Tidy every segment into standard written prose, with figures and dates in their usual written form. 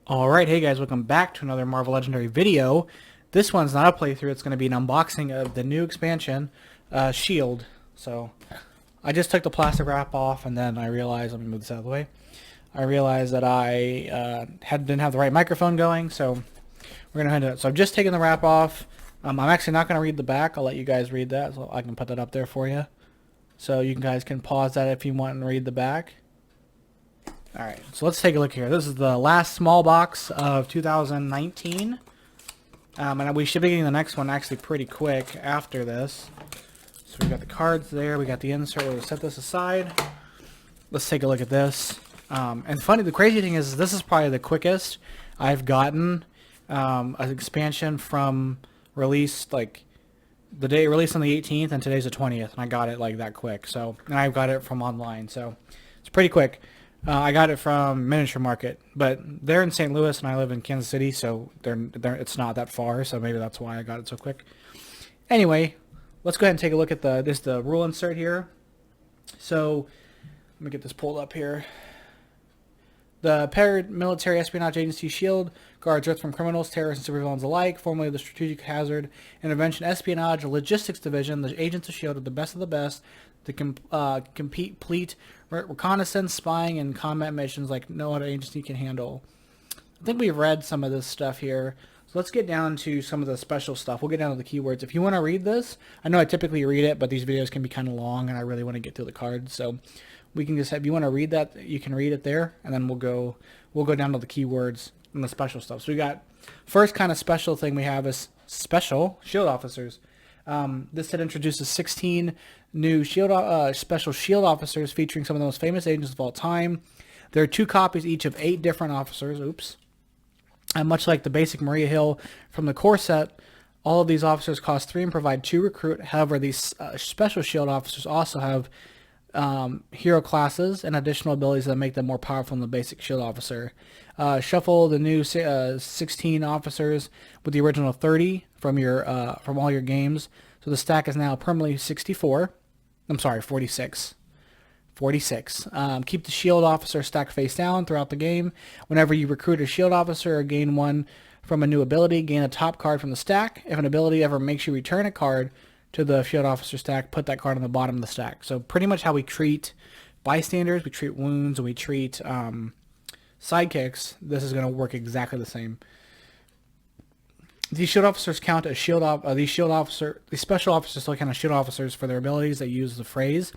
Alright, hey guys, welcome back to another Marvel Legendary video. This one's not a playthrough, it's going to be an unboxing of the new expansion, S.H.I.E.L.D. So, I just took the plastic wrap off and then I realized, let me move this out of the way, I realized that I didn't have the right microphone going, so we're going to do it. So I've just taken the wrap off. I'm actually not going to read the back, I'll let you guys read that, so I can put that up there for you. So you guys can pause that if you want and read the back. Alright, so let's take a look here. This is the last small box of 2019. And we should be getting the next one actually pretty quick after this. So we got the cards there, we got the insert. We'll set this aside. Let's take a look at this. And funny, the crazy thing is this is probably the quickest I've gotten an expansion from release, like the day released on the 18th and today's the 20th, and I got it like that quick. So, and I got it from online, so it's pretty quick. I got it from Miniature Market, but they're in St. Louis and I live in Kansas City, so it's not that far, so maybe that's why I got it so quick. Anyway, let's go ahead and take a look at the rule insert here. So, let me get this pulled up here. The paramilitary espionage agency S.H.I.E.L.D. guards Earth from criminals, terrorists, and supervillains alike. Formerly the Strategic Hazard Intervention Espionage Logistics Division, the agents of S.H.I.E.L.D. are the best of the best to complete reconnaissance, spying, and combat missions like no other agency can handle. I think we've read some of this stuff here. So let's get down to some of the special stuff. We'll get down to the keywords. If you want to read this, I know I typically read it, but these videos can be kind of long, and I really want to get through the cards. So we can just have, if you want to read that, you can read it there, and then we'll go down to the keywords and the special stuff. So we got first kind of special thing we have is special S.H.I.E.L.D. officers. This set introduces 16 new special S.H.I.E.L.D. officers featuring some of the most famous agents of all time. There are 2 copies each of 8 different officers. Oops. And much like the basic Maria Hill from the core set, all of these officers cost 3 and provide 2 recruit. However, these special S.H.I.E.L.D. officers also have hero classes and additional abilities that make them more powerful than the basic S.H.I.E.L.D. officer. Shuffle the new 16 officers with the original 30 from all your games. So the stack is now permanently 64. I'm sorry, 46. 46. Keep the S.H.I.E.L.D. officer stack face down throughout the game. Whenever you recruit a S.H.I.E.L.D. officer or gain one from a new ability, gain a top card from the stack. If an ability ever makes you return a card to the S.H.I.E.L.D. officer stack, put that card on the bottom of the stack. So pretty much how we treat bystanders, we treat wounds, and we treat sidekicks, this is going to work exactly the same. These S.H.I.E.L.D. officers count as these special officers still count as S.H.I.E.L.D. officers for their abilities. They use the phrase.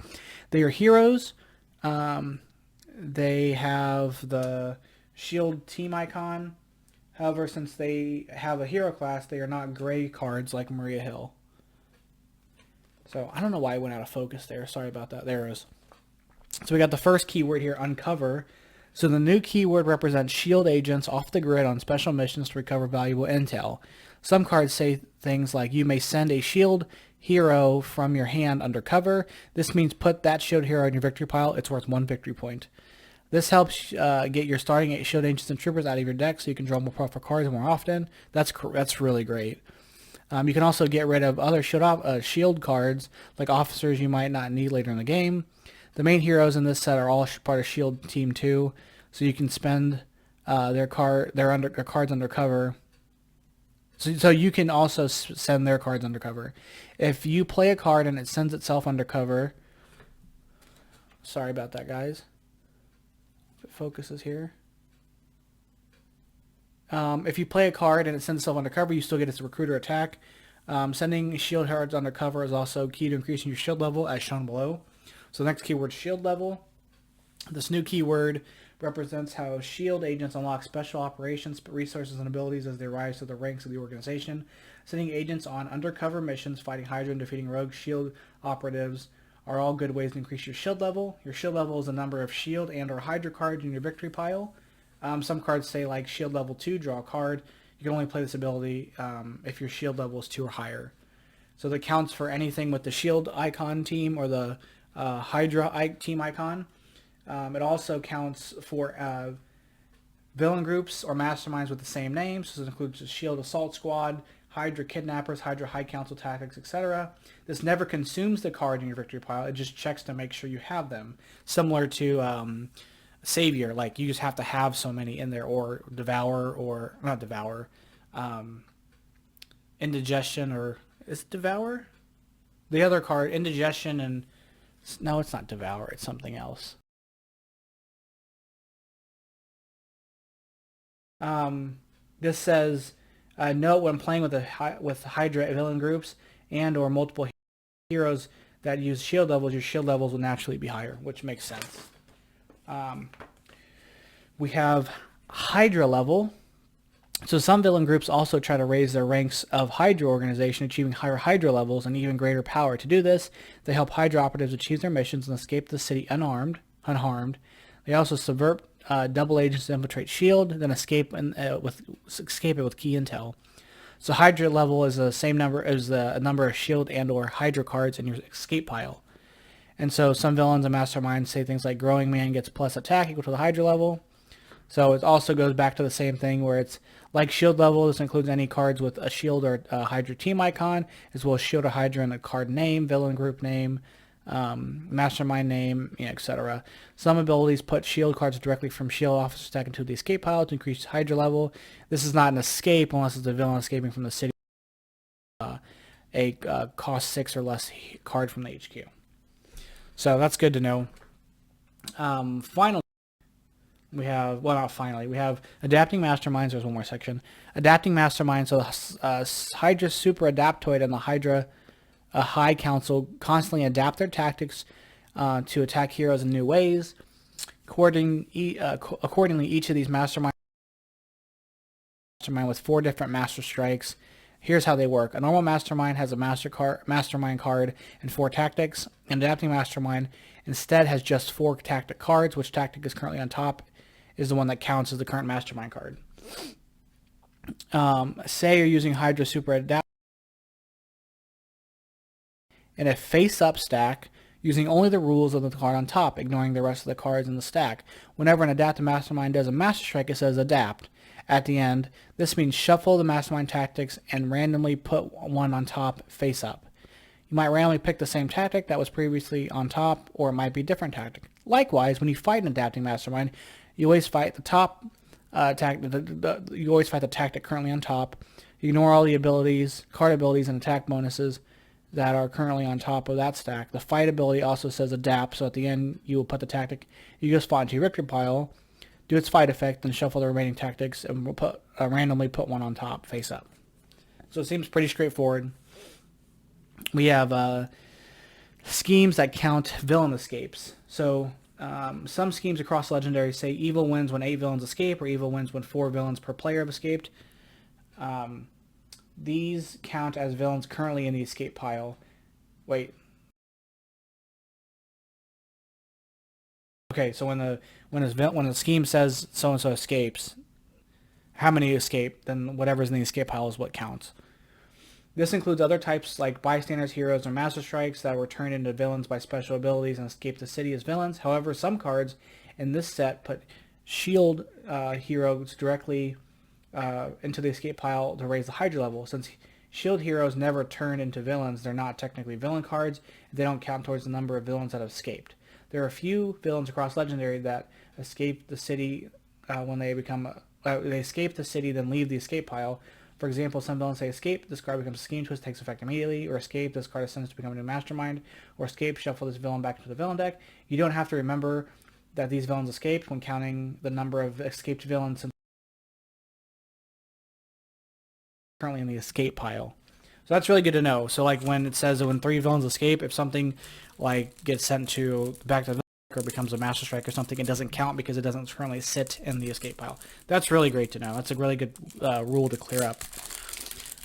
They are heroes. They have the S.H.I.E.L.D. team icon. However, since they have a hero class, they are not gray cards like Maria Hill. So I don't know why I went out of focus there. Sorry about that. There it is. So we got the first keyword here, uncover. So the new keyword represents S.H.I.E.L.D. agents off the grid on special missions to recover valuable intel. Some cards say things like you may send a S.H.I.E.L.D. hero from your hand undercover. This means put that S.H.I.E.L.D. hero in your victory pile. It's worth 1 victory point. This helps get your starting S.H.I.E.L.D. agents and troopers out of your deck so you can draw more powerful cards more often. That's really great. You can also get rid of other S.H.I.E.L.D. cards like officers you might not need later in the game. The main heroes in this set are all part of S.H.I.E.L.D. Team 2, so you can spend their cards undercover. So you can also send their cards undercover. If you play a card and it sends itself undercover, sorry about that, guys. If it focuses here. If you play a card and it sends itself undercover, you still get its recruiter attack. Sending S.H.I.E.L.D. cards undercover is also key to increasing your S.H.I.E.L.D. level, as shown below. So the next keyword, S.H.I.E.L.D. level. This new keyword represents how S.H.I.E.L.D. agents unlock special operations, resources, and abilities as they rise to the ranks of the organization. Sending agents on undercover missions, fighting Hydra and defeating rogue S.H.I.E.L.D. operatives are all good ways to increase your S.H.I.E.L.D. level. Your S.H.I.E.L.D. level is the number of S.H.I.E.L.D. and or Hydra cards in your victory pile. Some cards say like S.H.I.E.L.D. level 2, draw a card. You can only play this ability if your S.H.I.E.L.D. level is 2 or higher. So that counts for anything with the S.H.I.E.L.D. icon team or the Hydra team icon. It also counts for villain groups or masterminds with the same names. So this includes the S.H.I.E.L.D. Assault Squad, Hydra Kidnappers, Hydra High Council Tactics, etc. This never consumes the card in your victory pile. It just checks to make sure you have them. Similar to savior. Like you just have to have so many in there, or devour, or not devour, indigestion, or is it devour? The other card, indigestion, and no, it's not devour. It's something else. This says, note when playing with with Hydra villain groups and or multiple heroes that use shield levels, your shield levels will naturally be higher, which makes sense. We have Hydra level. So some villain groups also try to raise their ranks of Hydra organization, achieving higher Hydra levels and even greater power. To do this, they help Hydra operatives achieve their missions and escape the city unharmed. They also subvert double agents to infiltrate S.H.I.E.L.D, then escape it with key intel. So Hydra level is the same number as the number of S.H.I.E.L.D and or Hydra cards in your escape pile. And so some villains and Mastermind say things like Growing Man gets plus attack equal to the Hydra level. So it also goes back to the same thing where it's like S.H.I.E.L.D level. This includes any cards with a S.H.I.E.L.D or a Hydra team icon, as well as S.H.I.E.L.D or Hydra in a card name, villain group name, Mastermind name, etc. Some abilities put S.H.I.E.L.D cards directly from S.H.I.E.L.D officer stack into the escape pile to increase Hydra level. This is not an escape unless it's a villain escaping from the city. A cost 6 or less card from the HQ. So that's good to know. Finally, we have, well, not finally, we have Adapting Masterminds. There's one more section. Adapting Masterminds. So Hydra Super Adaptoid and the Hydra High Council constantly adapt their tactics to attack heroes in new ways. Accordingly, each of these mastermind with 4 different master strikes. Here's how they work. A normal mastermind has a mastermind card and 4 tactics. An adapting mastermind instead has just 4 tactic cards. Which tactic is currently on top is the one that counts as the current mastermind card. Say you're using Hydra Super Adapt in a face-up stack using only the rules of the card on top, ignoring the rest of the cards in the stack. Whenever an adaptive mastermind does a master strike, it says adapt at the end. This means shuffle the mastermind tactics and randomly put one on top face up. You might randomly pick the same tactic that was previously on top, or it might be a different tactic. Likewise, when you fight an adapting mastermind, you always fight the top you always fight the tactic currently on top. You ignore all the abilities, card abilities, and attack bonuses that are currently on top of that stack. The fight ability also says adapt, so at the end you will put the tactic you just fought into your victory pile, do its fight effect, then shuffle the remaining tactics, and we'll randomly put one on top face up. So it seems pretty straightforward. We have schemes that count villain escapes. So some schemes across Legendary say evil wins when 8 villains escape, or evil wins when 4 villains per player have escaped. These count as villains currently in the escape pile. Wait. Okay, so when the scheme says so and so escapes, how many escape? Then whatever's in the escape pile is what counts. This includes other types like bystanders, heroes, or master strikes that were turned into villains by special abilities and escape the city as villains. However, some cards in this set put S.H.I.E.L.D heroes directly into the escape pile to raise the Hydra level. Since S.H.I.E.L.D heroes never turn into villains, they're not technically villain cards. They don't count towards the number of villains that have escaped. There are a few villains across Legendary that escape the city when they escape the city, then leave the escape pile. For example, some villains say escape, this card becomes a scheme twist, takes effect immediately, or escape, this card is sentenced to become a new mastermind, or escape, shuffle this villain back into the villain deck. You don't have to remember that these villains escaped when counting the number of escaped villains currently in the escape pile. So that's really good to know. So like when it says that when 3 villains escape, if something like gets sent back to the or becomes a master strike or something, it doesn't count because it doesn't currently sit in the escape pile. That's really great to know. That's a really good rule to clear up.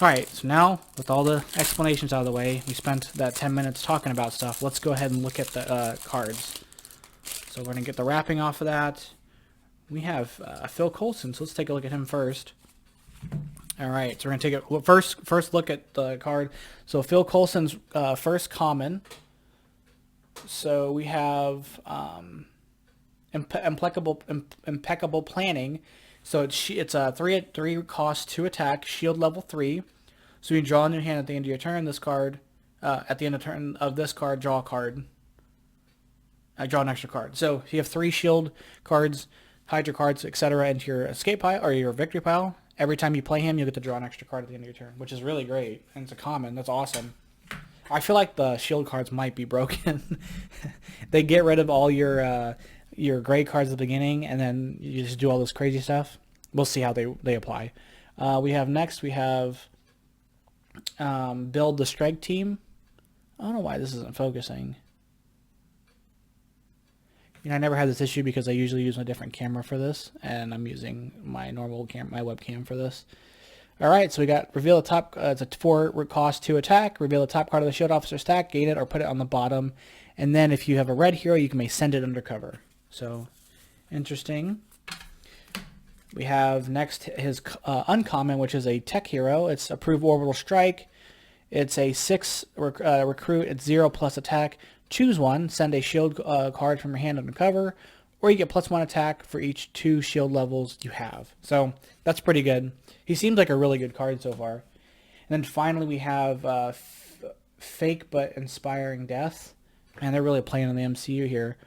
Alright, so now with all the explanations out of the way, we spent that 10 minutes talking about stuff. Let's go ahead and look at the cards. So we're going to get the wrapping off of that. We have Phil Coulson, so let's take a look at him first. Alright, so we're going to take a first look at the card. So Phil Coulson's first common. So we have impeccable planning. So it's a 3/3 cost 2 attack, shield level 3. So you draw a new hand at the end of your turn. This card, at the end of turn of this card, draw a card. draw an extra card. So if you have 3 shield cards, Hydra cards, etc. into your escape pile or your victory pile, every time you play him, you get to draw an extra card at the end of your turn, which is really great. And it's a common. That's awesome. I feel like the shield cards might be broken. They get rid of all your gray cards at the beginning, and then you just do all this crazy stuff. We'll see how they apply. We have build the strike team. I don't know why this isn't focusing. You know, I never had this issue because I usually use a different camera for this, and I'm using my normal my webcam for this. All right, so we got reveal the top. It's a 4 cost 2 attack. Reveal the top card of the shield officer stack, gain it, or put it on the bottom. And then if you have a red hero, you may send it undercover. So, interesting. We have next his uncommon, which is a tech hero. It's approved orbital strike. It's a 6 recruit. It's 0+ attack. Choose one. Send a shield card from your hand undercover, or you get +1 attack for each 2 shield levels you have. So that's pretty good. He seems like a really good card so far. And then finally we have fake but inspiring death. Man, they're really playing in the MCU here.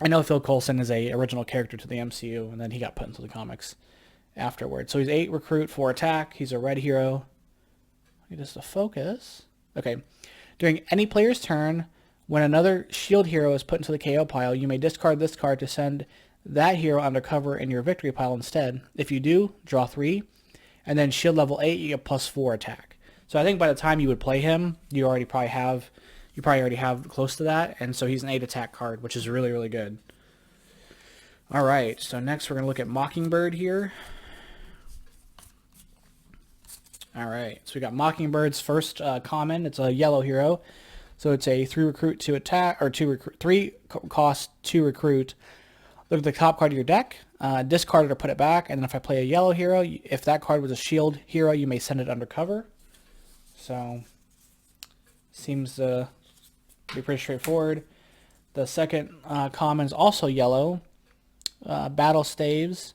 I know Phil Coulson is a original character to the MCU, and then he got put into the comics afterwards. So he's 8 recruit, 4 attack. He's a red hero. Just a focus. Okay. During any player's turn, when another shield hero is put into the KO pile, you may discard this card to send that hero undercover in your victory pile instead. If you do, draw 3, and then shield level 8, you get +4 attack. So I think by the time you would play him, you probably already have close to that, and so he's an 8 attack card, which is really, really good. All right, so next we're going to look at Mockingbird here. All right, so we got Mockingbird's first common. It's a yellow hero. So it's a 3 recruit 2 attack, or 3 cost 2 recruit. Look at the top card of your deck, discard it or put it back, and then if I play a yellow hero, if that card was a shield hero, you may send it undercover. So seems to be pretty straightforward. The second common is also yellow. Battle Staves.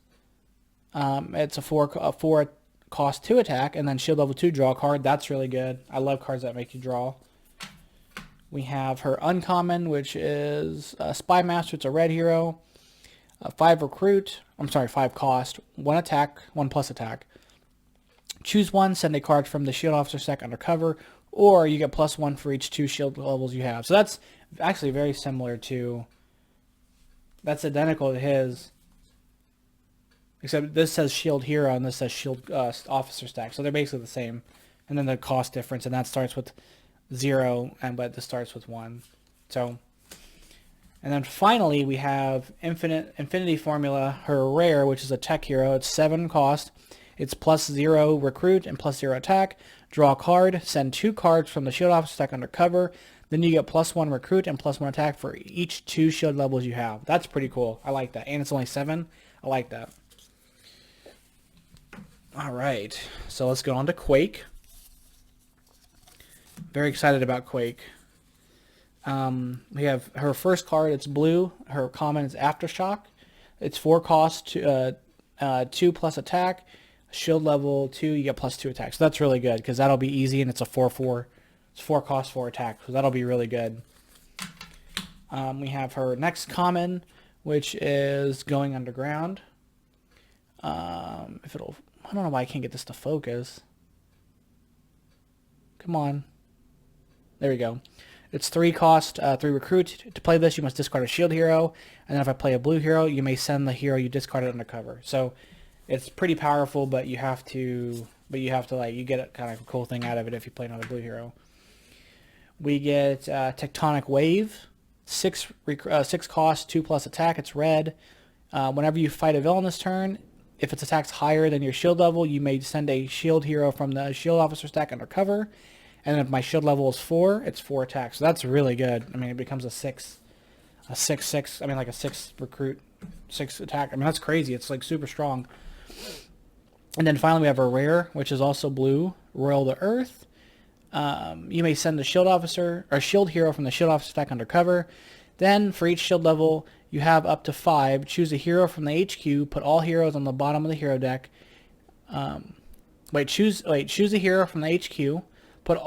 It's a 4 cost 2 attack, and then shield level 2 draw card. That's really good. I love cards that make you draw. We have her uncommon, which is Spy Master. It's a red hero. 5 recruit. 5 cost. 1 attack. 1+ attack. Choose one. Send a card from the shield officer stack undercover, or you get +1 for each 2 shield levels you have. So that's actually very similar to. That's identical to his. Except this says shield hero and this says shield officer stack. So they're basically the same. And then the cost difference, and that starts with 0, but this starts with 1. So, and then finally we have Infinity Formula, her rare, which is a tech hero. It's 7 cost. It's +0 recruit and +0 attack. Draw a card. Send 2 cards from the shield officer stack undercover. Then you get +1 recruit and +1 attack for each 2 shield levels you have. That's pretty cool. I like that. And it's only 7. I like that. All right, so let's go on to Quake. Very excited about Quake. We have her first card. It's blue. Her common is Aftershock. It's 4 cost, 2+ attack. Shield level 2, you get +2 attack. So that's really good because that'll be easy, and it's a 4/4. It's 4 cost 4 attack, so that'll be really good. We have her next common, which is Going Underground. I don't know why I can't get this to focus. Come on. There we go. It's 3 cost, 3 recruit. To play this, you must discard a shield hero, and then if I play a blue hero, you may send the hero you discarded undercover. So it's pretty powerful, but you have to you get a kind of a cool thing out of it if you play another blue hero. We get Tectonic Wave, 6 cost, 2+ attack. It's red. Whenever you fight a villain this turn, if its attack's higher than your shield level, you may send a shield hero from the shield officer stack undercover. And if my shield level is 4, it's 4 attacks. So that's really good. I mean, it becomes a 6. A 6/6. I mean, like a 6 recruit, 6 attack. I mean, that's crazy. It's like super strong. And then finally, we have a rare, which is also blue. Royal the Earth. You may send a shield officer or shield hero from the shield officer stack undercover. Then, for each shield level, you have up to 5. Choose a hero from the HQ. Put all heroes on the bottom of the hero deck. Choose a hero from the HQ. Put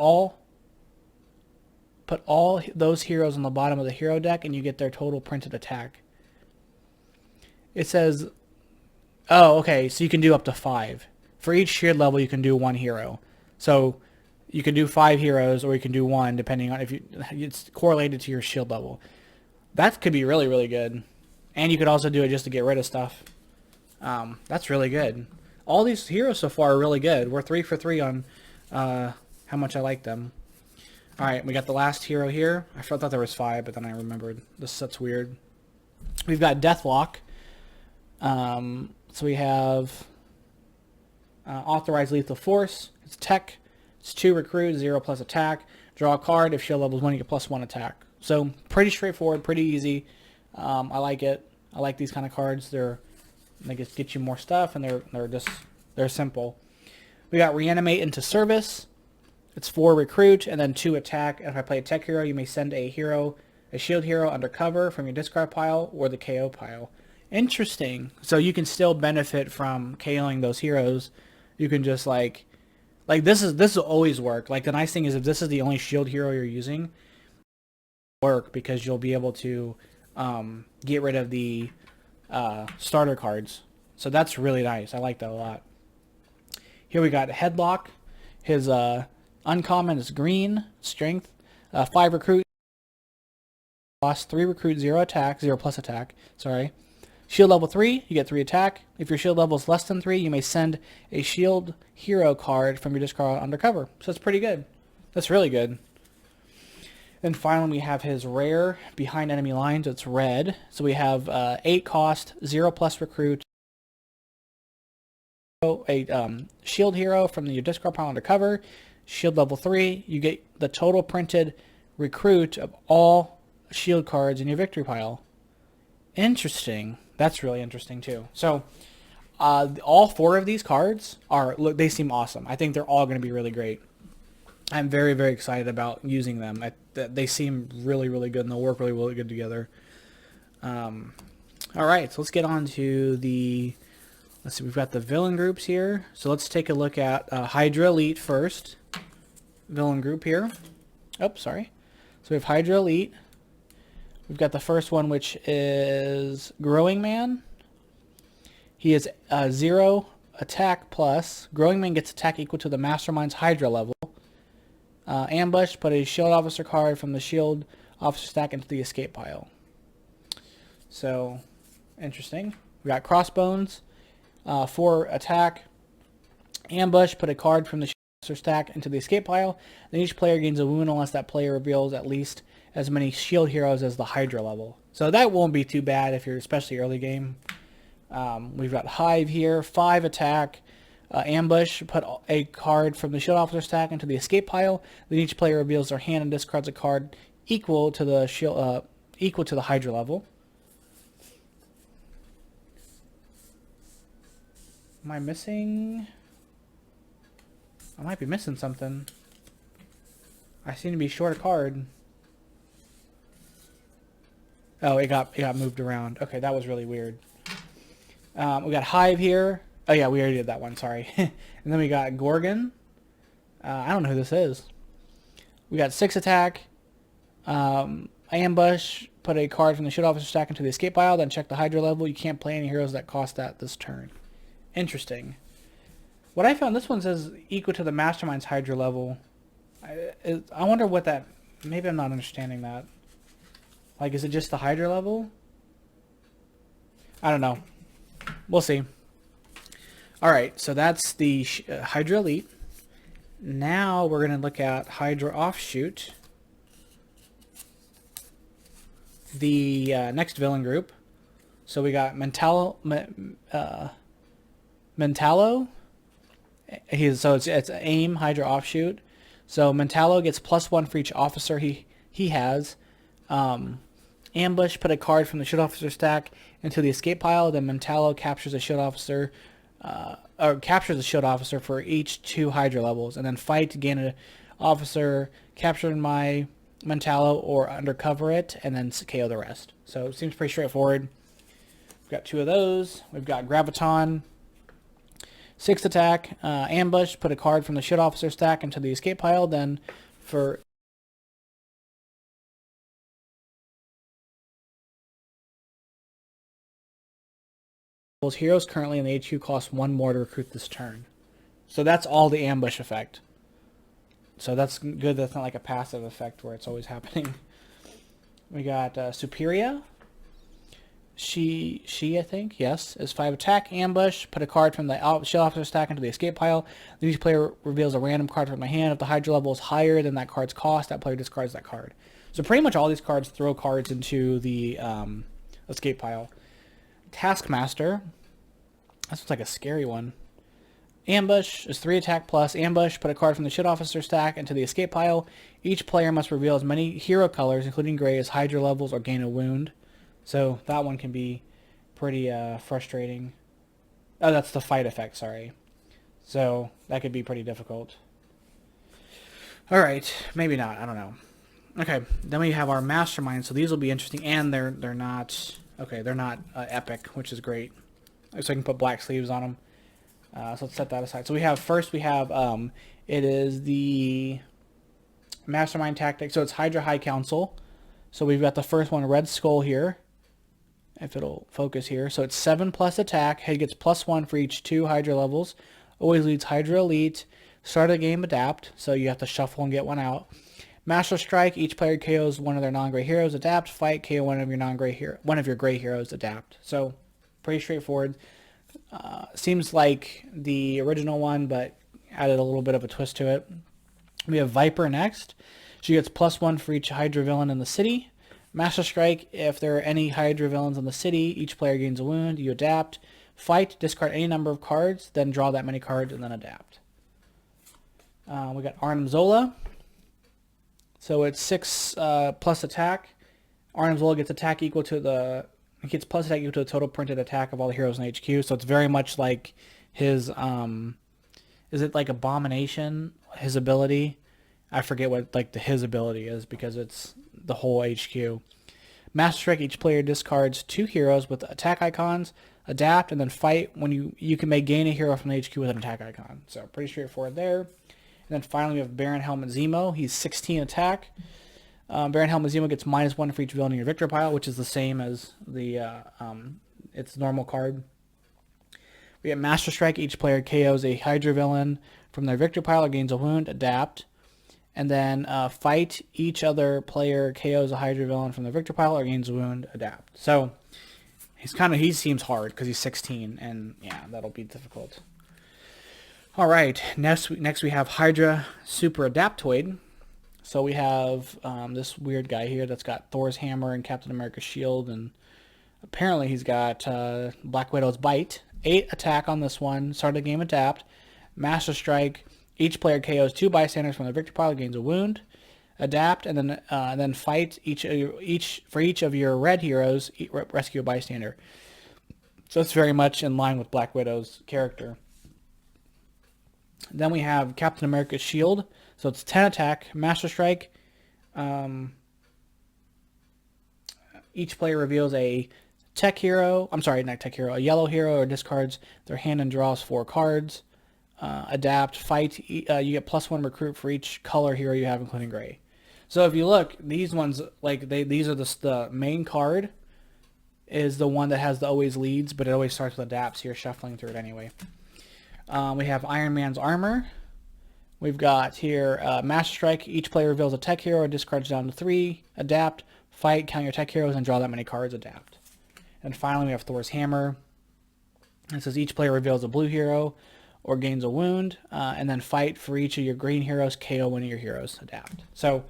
put all those heroes on the bottom of the hero deck, and you get their total printed attack. It says, oh, okay, so you can do up to 5. For each shield level, you can do 1 hero. So you can do 5 heroes, or you can do 1, depending on if it's correlated to your shield level. That could be really, really good. And you could also do it just to get rid of stuff. That's really good. All these heroes so far are really good. We're 3 for 3 on how much I like them. Alright, we got the last hero here. I thought there was 5, but then I remembered. This set's weird. We've got Deathlock. So we have Authorized Lethal Force. It's tech. It's 2 recruit, 0 plus attack. Draw a card. If shield level is 1, you get plus 1 attack. So pretty straightforward, pretty easy. I like it. I like these kind of cards. They just get you more stuff, and they're simple. We got Reanimate into Service. It's 4 recruit and then 2 attack. And if I play a tech hero, you may send a shield hero undercover from your discard pile or the KO pile. Interesting. So you can still benefit from KOing those heroes. You can just like this will always work. Like, the nice thing is, if this is the only shield hero you're using, work, because you'll be able to get rid of the starter cards. So that's really nice. I like that a lot. Here we got Headlock. His uncommon is green, strength, 5 recruit, lost 3 recruit, 0 attack, 0 plus attack, sorry. Shield level 3, you get 3 attack. If your shield level is less than 3, you may send a shield hero card from your discard undercover. So it's pretty good. That's really good. Then finally we have his rare behind enemy lines. It's red. So we have 8 cost, 0 plus recruit, a shield hero from your discard pile undercover. Shield level 3, you get the total printed recruit of all shield cards in your victory pile. Interesting. That's really interesting too. So all 4 of these cards they seem awesome. I think they're all going to be really great. I'm very, very excited about using them. They seem really, really good, and they'll work really, really good together. All right, so let's get on to let's see, we've got the villain groups here. So let's take a look at Hydra Elite first. Villain group here. Oh, sorry. So we have Hydra Elite. We've got the first one, which is Growing Man. He is 0 attack plus. Growing Man gets attack equal to the Mastermind's Hydra level. Ambush, put a shield officer card from the shield officer stack into the escape pile. So, interesting. We got Crossbones, 4 attack. Ambush, put a card from the shield officer stack into the escape pile. Then each player gains a wound unless that player reveals at least as many shield heroes as the Hydra level. So that won't be too bad if you're especially early game. We've got Hive here, 5 attack. Ambush, put a card from the shield officer stack into the escape pile. Then each player reveals their hand and discards a card equal to the Hydra level. Am I missing? I might be missing something. I seem to be short a card. Oh, it got moved around. Okay, that was really weird. We got Hive here. Oh yeah, we already did that one, sorry. And then we got Gorgon. I don't know who this is. We got 6 attack. Ambush, put a card from the shield officer stack into the escape pile, then check the Hydra level. You can't play any heroes that cost that this turn. Interesting. What I found, this one says equal to the Mastermind's Hydra level. I wonder what that, maybe I'm not understanding that. Like, is it just the Hydra level? I don't know. We'll see. Alright, so that's the Hydra Elite. Now we're going to look at Hydra Offshoot. The next villain group. So we got Mentalo. So it's AIM, Hydra Offshoot. So Mentalo gets +1 for each officer he has. Ambush, put a card from the shield officer stack into the escape pile. Then Mentalo captures a shield officer, for each 2 Hydra levels, and then fight to gain an officer, capture my Mentalo or undercover it, and then KO the rest. So it seems pretty straightforward. We've got 2 of those. We've got Graviton, 6 attack, Ambush, put a card from the shield officer stack into the escape pile. Then for Those heroes currently in the HQ cost 1 more to recruit this turn. So that's all the ambush effect. So that's good. That's not like a passive effect where it's always happening. We got Superia. She, I think, yes, is 5 attack, ambush. Put a card from the S.H.I.E.L.D officer stack into the escape pile. Then each player reveals a random card from my hand. If the Hydra level is higher than that card's cost, that player discards that card. So pretty much all these cards throw cards into the escape pile. Taskmaster. That's like a scary one. Ambush is 3 attack plus. Ambush, put a card from the S.H.I.E.L.D officer stack into the escape pile. Each player must reveal as many hero colors, including gray, as Hydra levels or gain a wound. So that one can be pretty frustrating. Oh, that's the fight effect, sorry. So that could be pretty difficult. Alright, maybe not, I don't know. Okay, then we have our Mastermind, so these will be interesting, and they're not, okay, they're not epic, which is great. So I can put black sleeves on them. So let's set that aside. So we have, first we have, it is the Mastermind tactic, so it's Hydra High Council. So we've got the first one, Red Skull here. If it'll focus here. So it's 7 plus attack. Head gets +1 for each 2 Hydra levels. Always leads Hydra Elite. Start of the game, adapt. So you have to shuffle and get one out. Master Strike. Each player KOs one of their non-gray heroes. Adapt. Fight. KO one of your gray heroes. Adapt. So pretty straightforward. Seems like the original one, but added a little bit of a twist to it. We have Viper next. She gets +1 for each Hydra villain in the city. Master Strike, if there are any Hydra villains in the city, each player gains a wound. You adapt. Fight, discard any number of cards, then draw that many cards, and then adapt. We got Arnim Zola. So it's 6 plus attack. Arnim Zola gets attack equal to the... He gets plus attack equal to the total printed attack of all the heroes in HQ. So it's very much like his... is it like Abomination? His ability? I forget what like his ability is because it's the whole HQ. Master Strike, each player discards 2 heroes with attack icons, adapt, and then fight. When you can make gain a hero from the HQ with an attack icon. So pretty straightforward there. And then finally we have Baron Helmet Zemo. He's 16 attack. Baron Helmet Zemo gets -1 for each villain in your victor pile, which is the same as the its normal card. We have Master Strike, each player KOs a Hydra villain from their victor pile or gains a wound, adapt. And then fight, each other player KOs a Hydra villain from the victor pile or gains a wound, adapt. So he seems hard because he's 16, and yeah, that'll be difficult. All right, next we have Hydra Super Adaptoid. So we have this weird guy here that's got Thor's hammer and Captain America's shield, and apparently he's got Black Widow's bite. 8 attack on this one. Start of the game, adapt. Master Strike. Each player KOs 2 bystanders from the victor pile, gains a wound. Adapt, and then fight each of your red heroes. Rescue a bystander. So it's very much in line with Black Widow's character. Then we have Captain America's shield. So it's 10 attack, Master Strike. Each player reveals a tech hero. I'm sorry, not tech hero. A yellow hero or discards their hand and draws 4 cards. Adapt, fight. You get +1 recruit for each color hero you have, including gray. So if you look, these ones these are the main card is the one that has the always leads, but it always starts with adapts. So you're shuffling through it anyway. We have Iron Man's armor. We've got here Master Strike. Each player reveals a tech hero or discards down to 3. Adapt, fight, count your tech heroes, and draw that many cards. Adapt. And finally, we have Thor's hammer. It says each player reveals a blue hero or gains a wound, and then fight for each of your green heroes, KO one of your heroes, adapt. So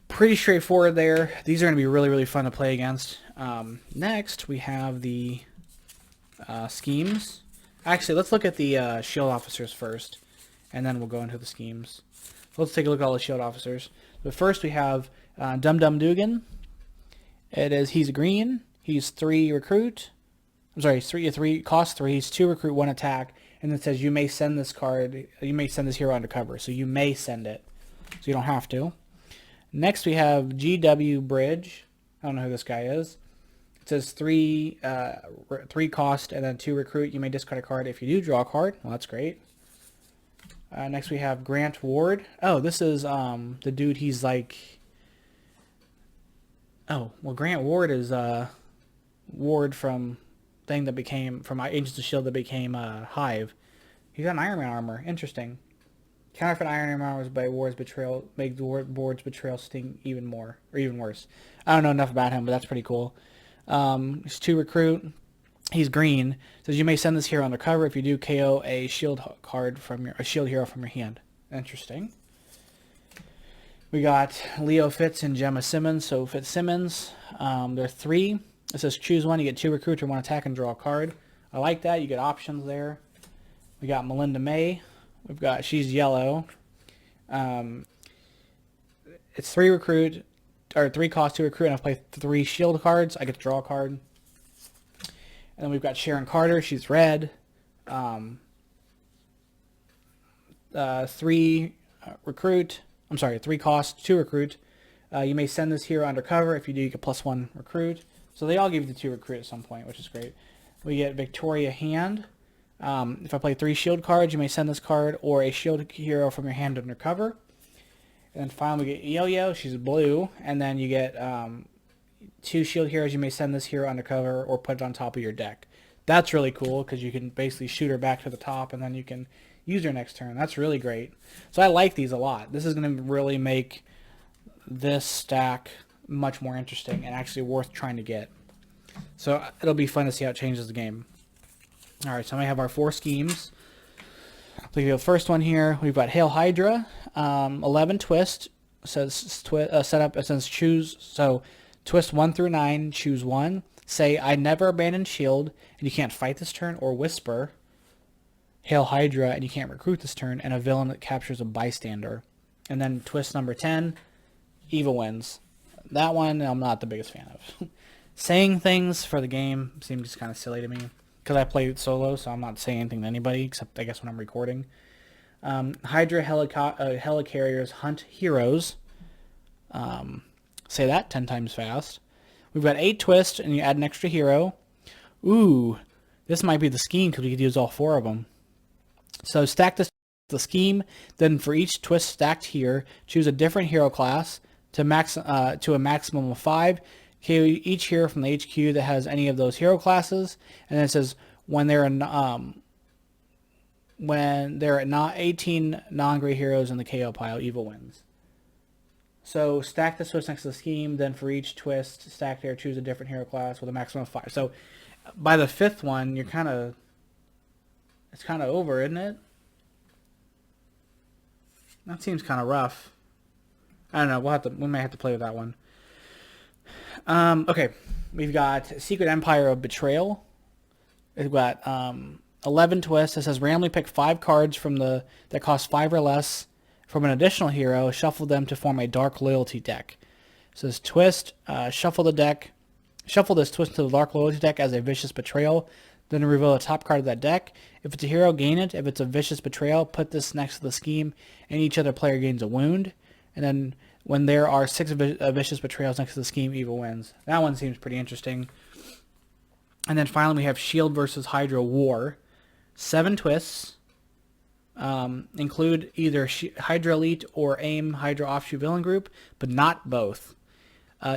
pretty straightforward there. These are going to be really, really fun to play against. Next, we have the schemes. Actually, let's look at the S.H.I.E.L.D. officers first, and then we'll go into the schemes. So let's take a look at all the S.H.I.E.L.D. officers. But first, we have Dum Dum Dugan. He's green. He's 3 recruit. I'm sorry, he's 3 cost 3. He's 2 recruit, 1 attack. And it says you may send this card, you may send this hero undercover. So you may send it. So you don't have to. Next we have GW Bridge. I don't know who this guy is. It says 3 cost and then 2 recruit. You may discard a card if you do draw a card. Well, that's great. Next we have Grant Ward. Oh, this is the dude, he's like... Oh, well, Grant Ward is Ward from thing that became from Agents of S.H.I.E.L.D. that became Hive. He's got an Iron Man armor. Interesting. Counterfeit Iron Man armors by Ward's betrayal make the Ward's betrayal sting even more or even worse. I don't know enough about him, but that's pretty cool. He's 2 recruit. He's green. Says you may send this hero undercover. If you do, KO a shield card from a shield hero from your hand. Interesting. We got Leo Fitz and Gemma Simmons. So Fitzsimmons, they're 3. It says choose one. You get 2 recruits or 1 attack and draw a card. I like that. You get options there. We got Melinda May. We've got she's yellow. It's 3 recruit or 3 cost to recruit, and I play 3 shield cards. I get to draw a card. And then we've got Sharon Carter. She's red. 3 recruit. I'm sorry, 3 cost, 2 recruit. You may send this hero undercover. If you do, you get +1 recruit. So they all give you the 2 recruit at some point, which is great. We get Victoria Hand. If I play 3 shield cards, you may send this card or a shield hero from your hand undercover. And then finally we get Yo-Yo. She's blue. And then you get 2 shield heroes. You may send this hero undercover or put it on top of your deck. That's really cool because you can basically shoot her back to the top and then you can use her next turn. That's really great. So I like these a lot. This is going to really make this stack much more interesting and actually worth trying to get. So it'll be fun to see how it changes the game. Alright, so we have our 4 schemes. So the first one here, we've got Hail Hydra, 11 twist, says setup, it says choose, so twist 1 through 9, choose 1. Say, I never abandon shield, and you can't fight this turn, or whisper, Hail Hydra, and you can't recruit this turn, and a villain that captures a bystander. And then twist number 10, Evil wins. That one I'm not the biggest fan of. Saying things for the game seems kind of silly to me. Because I played solo, so I'm not saying anything to anybody, except I guess when I'm recording. Hydra Helicarriers hunt heroes. Say that 10 times fast. We've got 8 twists, and you add an extra hero. Ooh, this might be the scheme, because we could use all 4 of them. So stack the scheme, then for each twist stacked here, choose a different hero class to a maximum of 5. KO each hero from the HQ that has any of those hero classes, and then it says when there are not 18 non-gray heroes in the KO pile, Evil wins. So stack the twist next to the scheme, then for each twist stacked here, choose a different hero class with a maximum of 5. So by the 5th one, it's kind of over, isn't it? That seems kind of rough. I don't know. We may have to play with that one. Okay, we've got Secret Empire of Betrayal. We've got 11 twists. It says randomly pick 5 cards that cost 5 or less from an additional hero. Shuffle them to form a Dark Loyalty deck. It says twist. Shuffle this twist to the Dark Loyalty deck as a Vicious Betrayal. Then reveal the top card of that deck. If it's a hero, gain it. If it's a Vicious Betrayal, put this next to the scheme, and each other player gains a wound. And then when there are 6 Vicious Betrayals next to the scheme, Evil wins. That one seems pretty interesting. And then finally we have S.H.I.E.L.D. versus Hydra War. 7 twists. Include either Hydra Elite or AIM Hydra Offshoot Villain Group, but not both.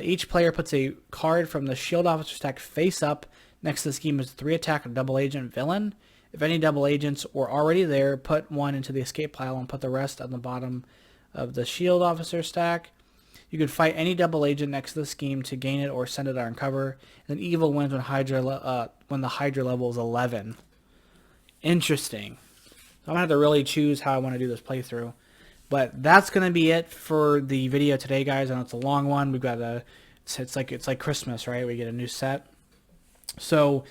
Each player puts a card from the S.H.I.E.L.D. officer stack face up next to the scheme as 3 attack or double agent villain. If any double agents were already there, put 1 into the escape pile and put the rest on the bottom of the S.H.I.E.L.D. officer stack. You could fight any double agent next to the scheme to gain it or send it on cover. And then Evil wins when the Hydra level is 11. Interesting. So I'm going to have to really choose how I want to do this playthrough. But that's going to be it for the video today, guys. I know it's a long one. We've got it's like Christmas, right? We get a new set. So,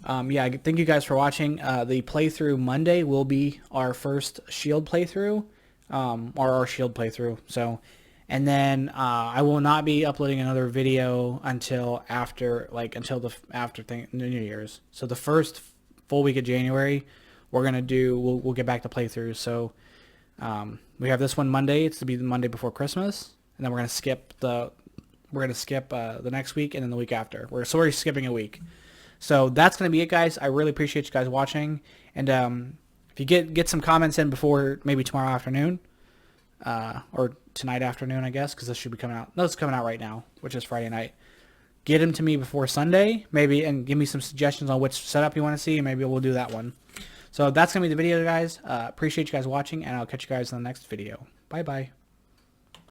yeah, thank you guys for watching. The playthrough Monday will be our first S.H.I.E.L.D. playthrough. Or our S.H.I.E.L.D. playthrough. So, and then I will not be uploading another video until after New Year's. So the first full week of January, we'll get back to playthroughs. So we have this one Monday. It's to be the Monday before Christmas, and then we're gonna skip the next week and then the week after. We're skipping a week. So that's gonna be it, guys. I really appreciate you guys watching, and if you get some comments in before maybe tomorrow afternoon, or tonight afternoon, I guess, because this should be coming out. No, it's coming out right now, which is Friday night. get them to me before Sunday, maybe, and give me some suggestions on which setup you want to see, and maybe we'll do that one. So that's going to be the video, guys. Appreciate you guys watching, and I'll catch you guys in the next video. Bye-bye.